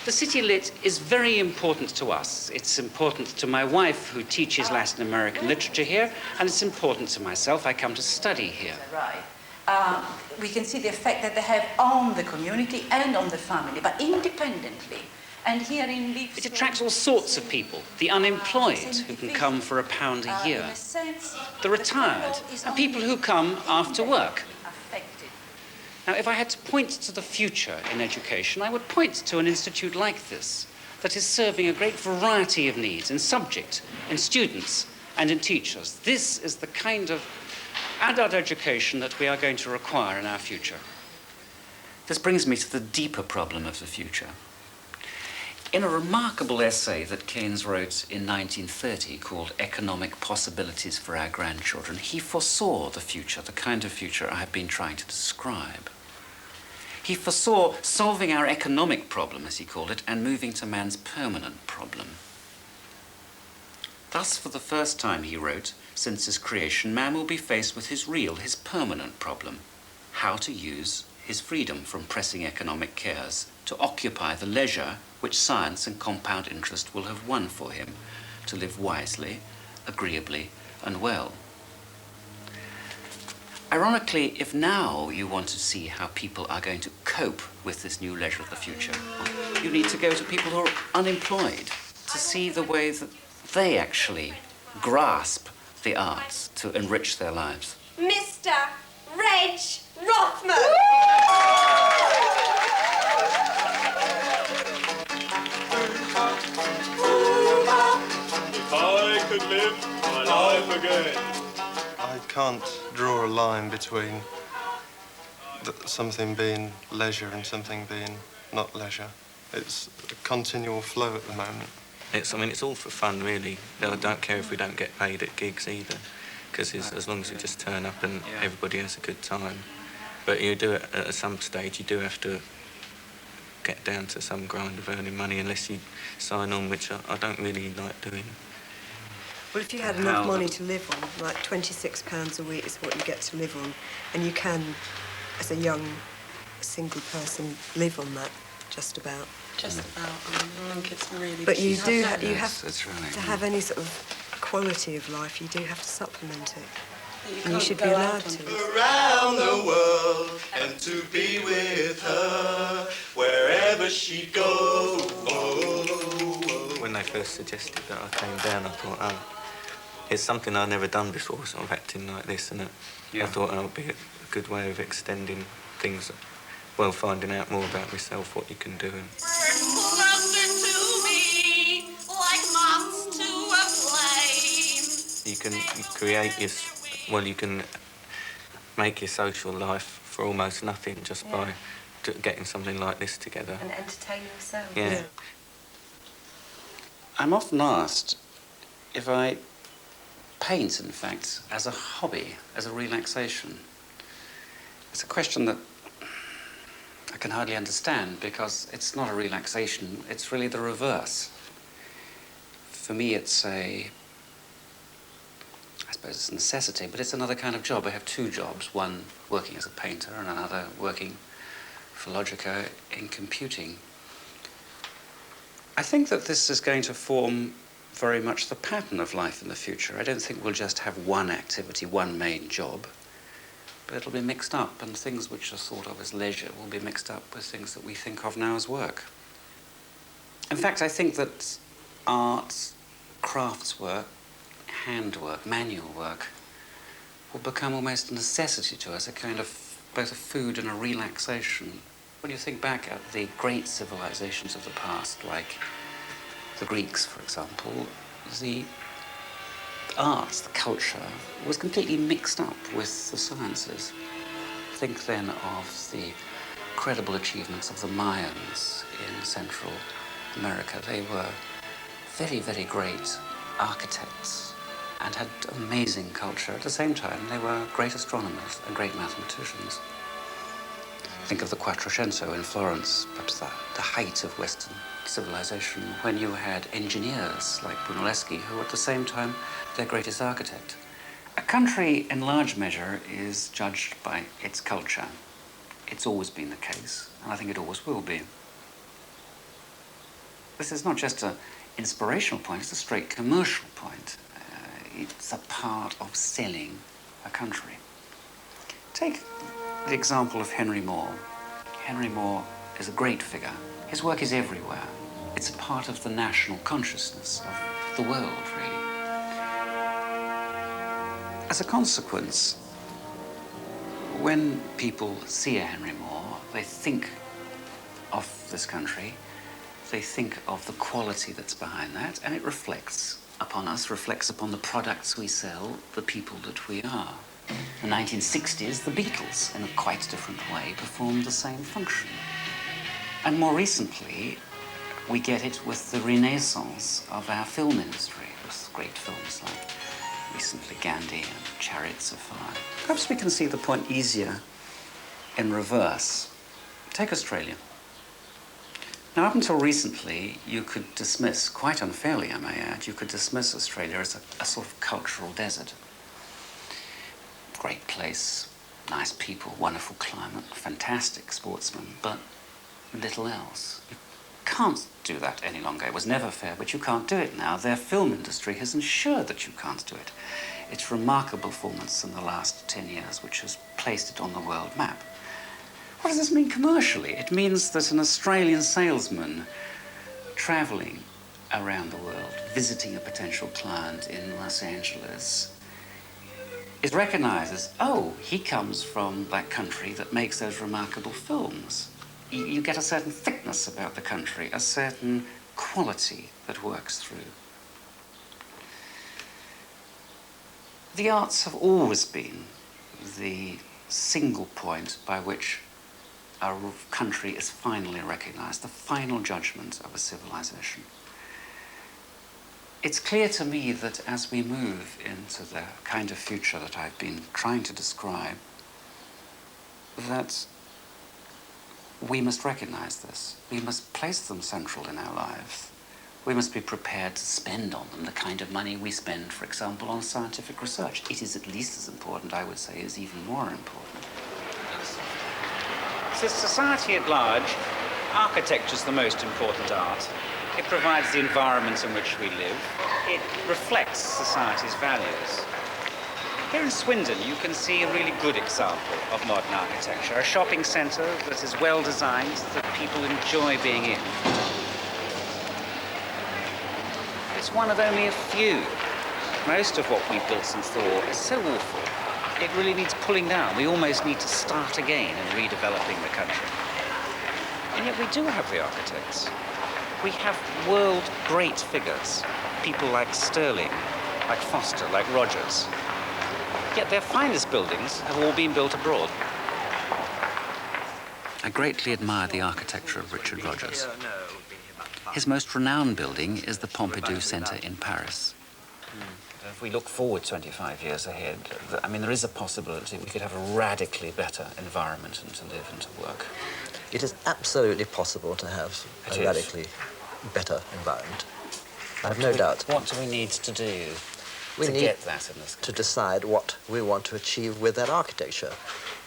The City Lit is very important to us. It's important to my wife, who teaches Latin American literature here, and it's important to myself. I come to study here. Right. We can see the effect that they have on the community and on the family, but independently. And here in Leeds, it attracts all sorts of people. The unemployed, who can come for £1 a year. The retired, and people who come after work. Now, if I had to point to the future in education, I would point to an institute like this, that is serving a great variety of needs in subject, in students, and in teachers. This is the kind of adult education that we are going to require in our future. This brings me to the deeper problem of the future. In a remarkable essay that Keynes wrote in 1930 called Economic Possibilities for Our Grandchildren, he foresaw the future, the kind of future I have been trying to describe. He foresaw solving our economic problem, as he called it, and moving to man's permanent problem. Thus, for the first time, he wrote, since his creation, man will be faced with his real, his permanent problem, how to use his freedom from pressing economic cares to occupy the leisure which science and compound interest will have won for him, to live wisely, agreeably, and well. Ironically, if now you want to see how people are going to cope with this new leisure of the future, you need to go to people who are unemployed to see the way that they actually grasp the arts to enrich their lives. Mr. Reg Rothman! If I could live my life again. I can't draw a line between something being leisure and something being not leisure. It's a continual flow at the moment. I mean, it's all for fun, really. I don't care if we don't get paid at gigs either, because as long as we just turn up and everybody has a good time. But you do it at some stage, you do have to get down to some grind of earning money unless you sign on, which I don't really like doing. Well, if you had enough money to live on, like £26 a week is what you get to live on, and you can, as a young single person, live on that just about. Just about. I think it's really. But you do. You have that's right. to have any sort of quality of life. You do have to supplement it, and you can't should go be out allowed on to. Around the world and to be with her wherever she goes. When they first suggested that I came down, I thought, oh, it's something I've never done before, sort of acting like this, and I thought it would be a good way of extending things, well, finding out more about myself, what you can do. And Closer to me, like moths to a flame. you can create you can make your social life for almost nothing just by getting something like this together. And entertain yourself. Yeah. I'm often asked if I paint, in fact, as a hobby, as a relaxation. It's a question that I can hardly understand because it's not a relaxation, it's really the reverse. For me, it's I suppose it's a necessity, but it's another kind of job. I have two jobs, one working as a painter and another working for Logica in computing. I think that this is going to form very much the pattern of life in the future. I don't think we'll just have one activity, one main job, but it'll be mixed up, and things which are thought of as leisure will be mixed up with things that we think of now as work. In fact, I think that art, crafts work, handwork, manual work will become almost a necessity to us, a kind of both a food and a relaxation. When you think back at the great civilizations of the past, like the Greeks, for example, the arts, the culture, was completely mixed up with the sciences. Think then of the incredible achievements of the Mayans in Central America. They were very, very great architects and had amazing culture. At the same time, they were great astronomers and great mathematicians. Think of the Quattrocento in Florence, perhaps the height of Western civilization, when you had engineers like Brunelleschi, who were at the same time their greatest architect. A country, in large measure, is judged by its culture. It's always been the case, and I think it always will be. This is not just an inspirational point, it's a straight commercial point. It's a part of selling a country. Take the example of Henry Moore. Henry Moore is a great figure. His work is everywhere. It's a part of the national consciousness of the world, really. As a consequence, when people see a Henry Moore, they think of this country, they think of the quality that's behind that, and it reflects upon us, reflects upon the products we sell, the people that we are. In the 1960s, the Beatles, in a quite different way, performed the same function. And more recently, we get it with the renaissance of our film industry, with great films like recently Gandhi and Chariots of Fire. Perhaps we can see the point easier in reverse. Take Australia. Now, up until recently, you could dismiss, quite unfairly I may add, you could dismiss Australia as a sort of cultural desert. Great place, nice people, wonderful climate, fantastic sportsmen, but little else. You can't do that any longer. It was never fair, but you can't do it now. Their film industry has ensured that you can't do it. It's remarkable performance in the last 10 years, which has placed it on the world map. What does this mean commercially? It means that an Australian salesman traveling around the world, visiting a potential client in Los Angeles, is recognized as, oh, he comes from that country that makes those remarkable films. You get a certain thickness about the country, a certain quality that works through. The arts have always been the single point by which our country is finally recognized, the final judgment of a civilization. It's clear to me that as we move into the kind of future that I've been trying to describe, that we must recognize this. We must place them central in our lives. We must be prepared to spend on them the kind of money we spend, for example, on scientific research. It is at least as important, I would say, is even more important. So society at large, architecture is the most important art. It provides the environment in which we live. It reflects society's values. Here in Swindon, you can see a really good example of modern architecture. A shopping centre that is well designed, that people enjoy being in. It's one of only a few. Most of what we built since the war is so awful. It really needs pulling down. We almost need to start again in redeveloping the country. And yet we do have the architects. We have world great figures, people like Stirling, like Foster, like Rogers. Yet their finest buildings have all been built abroad. I greatly admire the architecture of Richard Rogers. His most renowned building is the Pompidou Centre in Paris. If we look forward 25 years ahead, I mean, there is a possibility we could have a radically better environment and to live and to work. It is absolutely possible to have a radically better environment. I have no doubt. What do we need to do we to need get that in this country? To decide what we want to achieve with that architecture.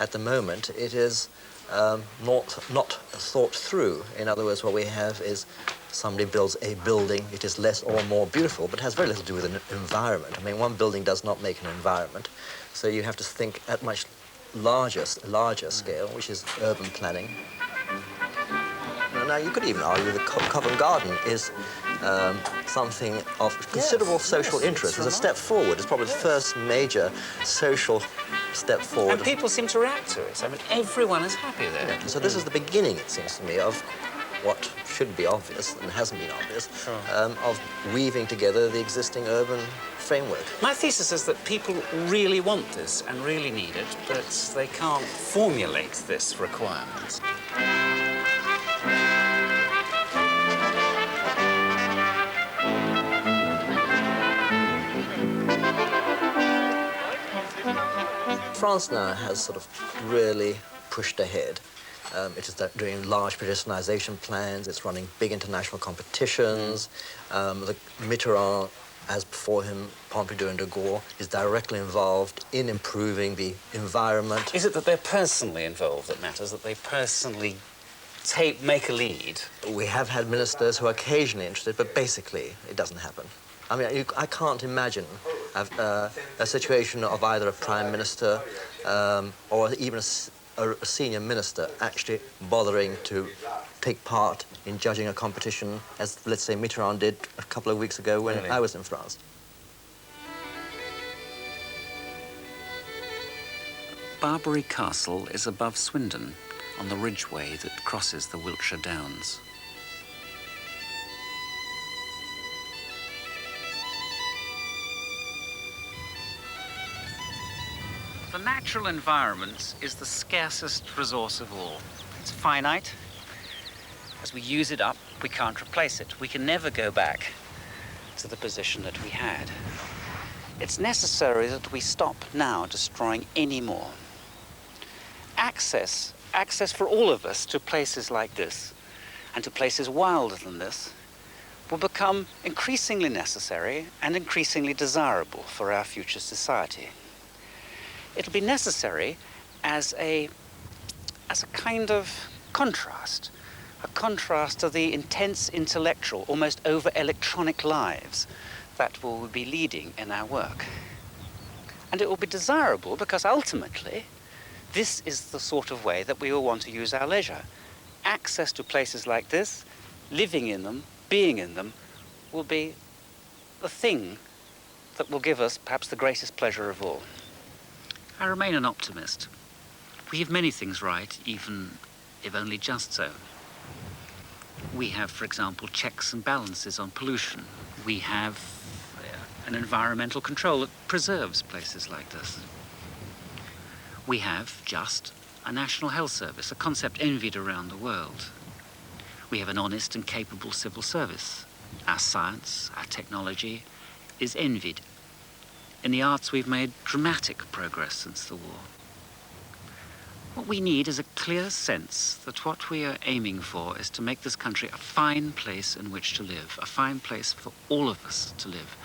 At the moment, it is not thought through. In other words, what we have is somebody builds a building, it is less or more beautiful, but has very little to do with an environment. I mean, one building does not make an environment, so you have to think at much larger scale, which is urban planning. Now, you could even argue that Covent Garden is something of considerable social interest. It's a step forward. It's probably the first major social step forward. And people seem to react to it. I mean, everyone is happy there. Yeah. So this is the beginning, it seems to me, of what should be obvious and hasn't been obvious, of weaving together the existing urban framework. My thesis is that people really want this and really need it, but they can't formulate this requirement. France now has sort of really pushed ahead. It is doing large pedestrianisation plans, it's running big international competitions. The Mitterrand, as before him, Pompidou and de Gaulle, is directly involved in improving the environment. Is it that they're personally involved that matters, that they personally make a lead? We have had ministers who are occasionally interested, but basically it doesn't happen. I mean, I can't imagine a situation of either a prime minister or even a senior minister actually bothering to take part in judging a competition, as, let's say, Mitterrand did a couple of weeks ago when I was in France. Barbary Castle is above Swindon, on the ridgeway that crosses the Wiltshire Downs. 1 2 3 4 The natural environment is the scarcest resource of all. It's finite. As we use it up, we can't replace it. We can never go back to the position that we had. It's necessary that we stop now destroying any more. Access for all of us to places like this, and to places wilder than this, will become increasingly necessary and increasingly desirable for our future society. It'll be necessary as a kind of contrast, a contrast to the intense intellectual, almost over-electronic lives that we'll be leading in our work. And it will be desirable because ultimately, this is the sort of way that we will want to use our leisure. Access to places like this, living in them, being in them, will be the thing that will give us perhaps the greatest pleasure of all. I remain an optimist. We have many things right, even if only just so. We have, for example, checks and balances on pollution. We have an environmental control that preserves places like this. We have just a National Health Service, a concept envied around the world. We have an honest and capable civil service. Our science, our technology is envied. In the arts, we've made dramatic progress since the war. What we need is a clear sense that what we are aiming for is to make this country a fine place in which to live, a fine place for all of us to live,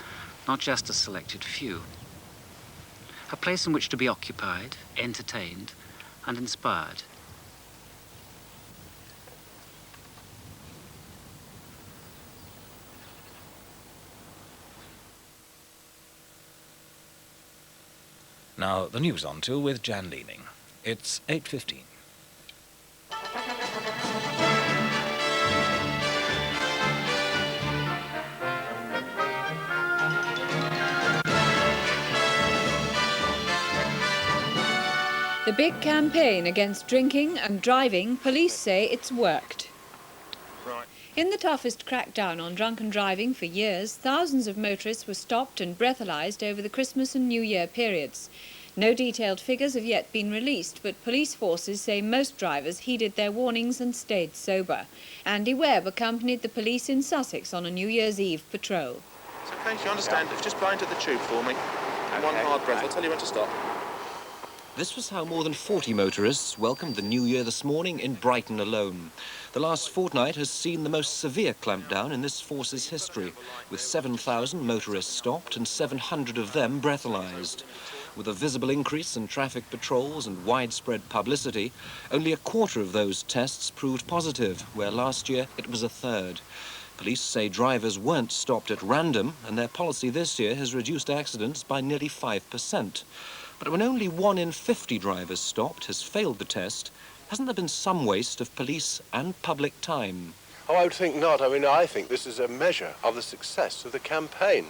not just a selected few. A place in which to be occupied, entertained, and inspired. Now, the news on to with Jan Leaning. It's 8:15. The big campaign against drinking and driving, police say it's worked. Right. In the toughest crackdown on drunken driving for years, thousands of motorists were stopped and breathalyzed over the Christmas and New Year periods. No detailed figures have yet been released, but police forces say most drivers heeded their warnings and stayed sober. Andy Webb accompanied the police in Sussex on a New Year's Eve patrol. So, thanks, you understand. If you just blow into the tube for me. One hard breath. I'll tell you when to stop. This was how more than 40 motorists welcomed the new year this morning in Brighton alone. The last fortnight has seen the most severe clampdown in this force's history, with 7,000 motorists stopped and 700 of them breathalyzed. With a visible increase in traffic patrols and widespread publicity, only a quarter of those tests proved positive, where last year it was a third. Police say drivers weren't stopped at random, and their policy this year has reduced accidents by nearly 5%. But when only 1 in 50 drivers stopped has failed the test, hasn't there been some waste of police and public time? Oh, I would think not. I mean, I think this is a measure of the success of the campaign.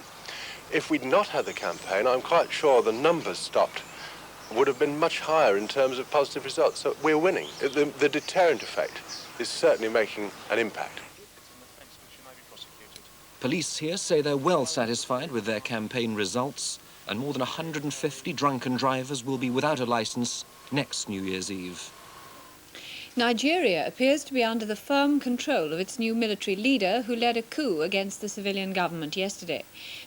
If we'd not had the campaign, I'm quite sure the numbers stopped would have been much higher in terms of positive results. So we're winning. The deterrent effect is certainly making an impact. Police here say they're well satisfied with their campaign results, and more than 150 drunken drivers will be without a licence next New Year's Eve. Nigeria appears to be under the firm control of its new military leader, who led a coup against the civilian government yesterday.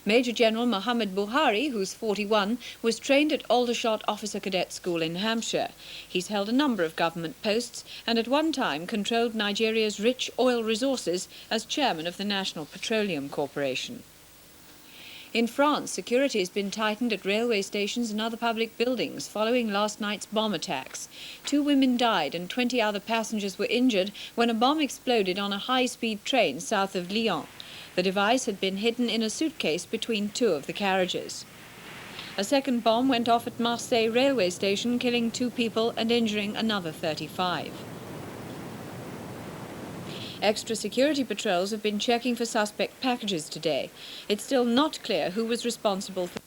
Major General Muhammad Buhari, who's 41, was trained at Aldershot Officer Cadet School in Hampshire. He's held a number of government posts and at one time controlled Nigeria's rich oil resources as chairman of the National Petroleum Corporation. In France, security has been tightened at railway stations and other public buildings following last night's bomb attacks. 2 women died and 20 other passengers were injured when a bomb exploded on a high-speed train south of Lyon. The device had been hidden in a suitcase between 2 of the carriages. A second bomb went off at Marseille railway station, killing 2 people and injuring another 35. Extra security patrols have been checking for suspect packages today. It's still not clear who was responsible for